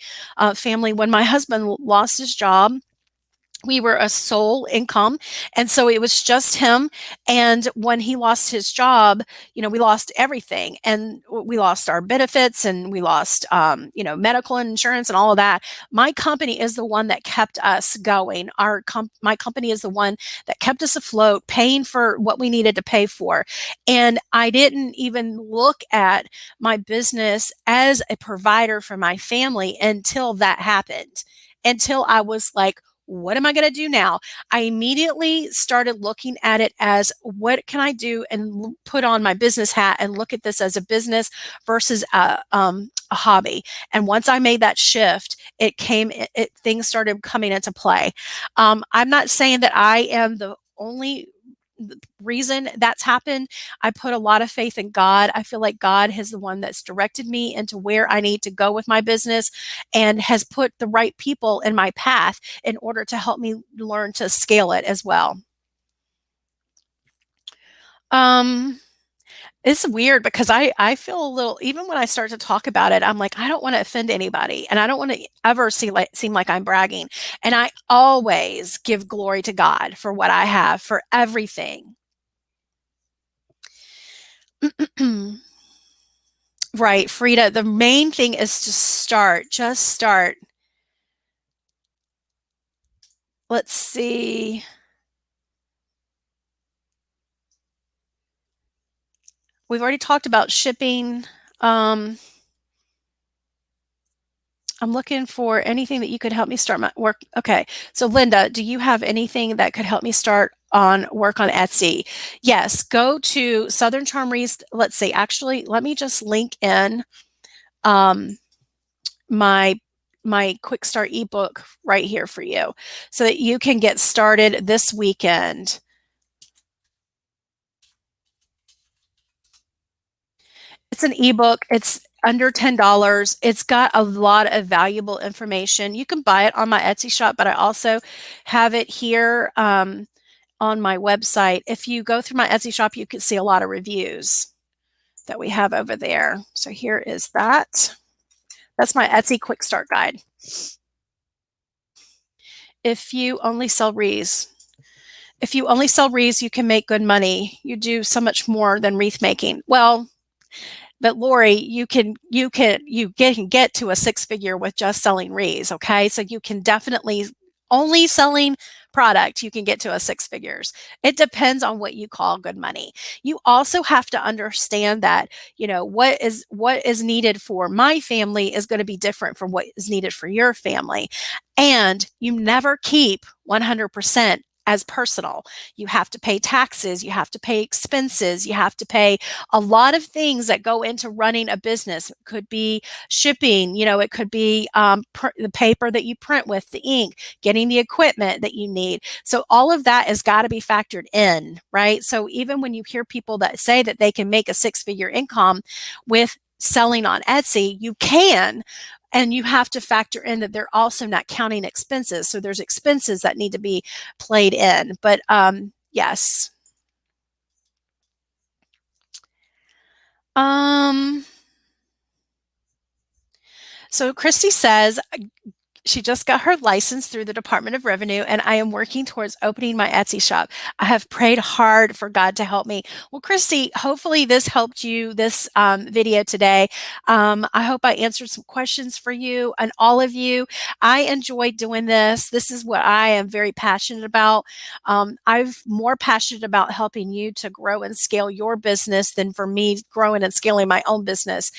family when my husband lost his job. We were a sole income, and so it was just him. And when he lost his job, we lost everything, and we lost our benefits, and we lost medical insurance and all of that. My company is the one that kept us going. My company is the one that kept us afloat, paying for what we needed to pay for. And I didn't even look at my business as a provider for my family until that happened, until I was like, what am I going to do now? I immediately started looking at it as, what can I do, and put on my business hat and look at this as a business versus a hobby. And once I made that shift, things started coming into play. I'm not saying that I am the only reason that's happened. I put a lot of faith in God. I feel like God is the one that's directed me into where I need to go with my business, and has put the right people in my path in order to help me learn to scale it as well. Um, it's weird because I feel a little, even when I start to talk about it, I'm like, I don't want to offend anybody, and I don't want to ever seem like I'm bragging. And I always give glory to God for what I have, for everything. Right, Frida, the main thing is to start, just start. Let's see. We've already talked about shipping. Um, I'm looking for anything that you could help me start my work. Okay, so Linda, do you have anything that could help me start on work on Etsy? Yes, go to Southern Charm Wreaths. Let's see, actually, let me just link in um, my quick start ebook right here for you so that you can get started this weekend. It's an ebook. It's under $10. It's got a lot of valuable information. You can buy it on my Etsy shop, but I also have it here on my website. If you go through my Etsy shop, you can see a lot of reviews that we have over there. So here is that. That's my Etsy quick start guide. If you only sell wreaths, if you only sell wreaths, you can make good money. You do so much more than wreath making. Well, but Lori, you can get to a six figure with just selling wreaths. Okay, so you can definitely, only selling product, you can get to a six figures. It depends on what you call good money. You also have to understand that, what is needed for my family is going to be different from what is needed for your family. And you never keep 100% as personal. You have to pay taxes, you have to pay expenses, you have to pay a lot of things that go into running a business. It could be shipping, it could be the paper that you print with, the ink, getting the equipment that you need. So all of that has got to be factored in, right? So even when you hear people that say that they can make a six-figure income with selling on Etsy, you can. And you have to factor in that they're also not counting expenses. So there's expenses that need to be played in. But yes. Um, so Christy says, she just got her license through the Department of Revenue, and I am working towards opening my Etsy shop. I have prayed hard for God to help me. Well, Christy, hopefully this helped you, this video today. I hope I answered some questions for you and all of you. I enjoyed doing this. This is what I am very passionate about. I'm more passionate about helping you to grow and scale your business than for me growing and scaling my own business.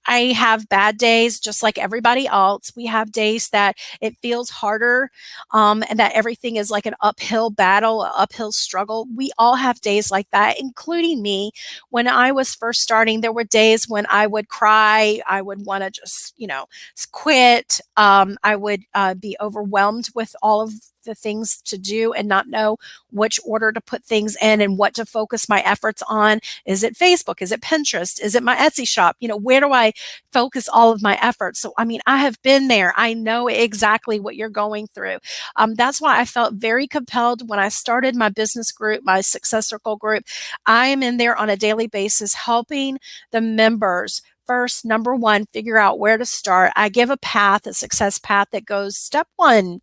I have bad days just like everybody else. We have days that it feels harder, and that everything is like an uphill battle, an uphill struggle. We all have days like that, including me. When I was first starting, there were days when I would cry. I would want to just, quit. I would be overwhelmed with all of the things to do and not know which order to put things in and what to focus my efforts on. Is it Facebook? Is it Pinterest? Is it my Etsy shop? Where do I focus all of my efforts? So, I mean, I have been there. I know exactly what you're going through. That's why I felt very compelled when I started my business group, my Success Circle group. I am in there on a daily basis helping the members first, number one, figure out where to start. I give a path, a success path that goes step one,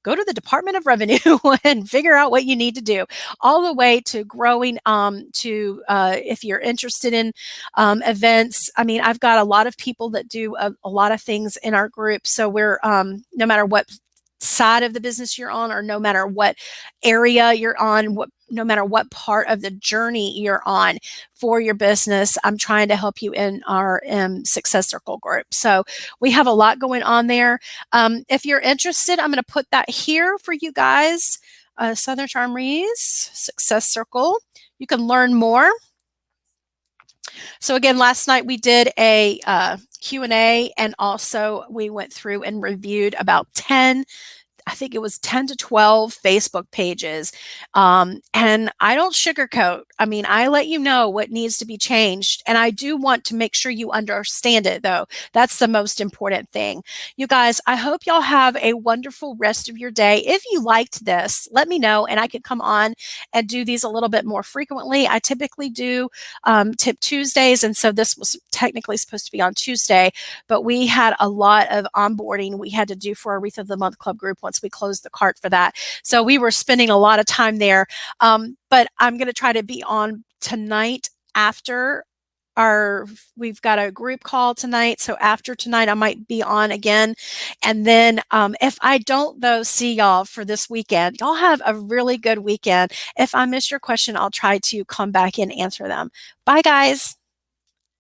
go to the Department of Revenue and figure out what you need to do, all the way to growing to if you're interested in events. I mean, I've got a lot of people that do a lot of things in our group. So we're no matter what side of the business you're on, or no matter what area you're on, no matter what part of the journey you're on for your business, I'm trying to help you in our Success Circle group. So we have a lot going on there. If you're interested, I'm going to put that here for you guys. Southern Charm Wreaths, Success Circle. You can learn more. So again, last night we did a Q&A, and also we went through and reviewed about 10, I think it was 10 to 12 Facebook pages. And I don't sugarcoat. I mean, I let you know what needs to be changed. And I do want to make sure you understand it, though. That's the most important thing. You guys, I hope y'all have a wonderful rest of your day. If you liked this, let me know, and I could come on and do these a little bit more frequently. I typically do Tip Tuesdays, and so this was technically supposed to be on Tuesday, but we had a lot of onboarding we had to do for our Wreath of the Month Club group once we closed the cart for that. So we were spending a lot of time there. But I'm going to try to be on tonight after we've got a group call tonight. So after tonight, I might be on again. And then if I don't, though, see y'all for this weekend, y'all have a really good weekend. If I miss your question, I'll try to come back and answer them. Bye, guys.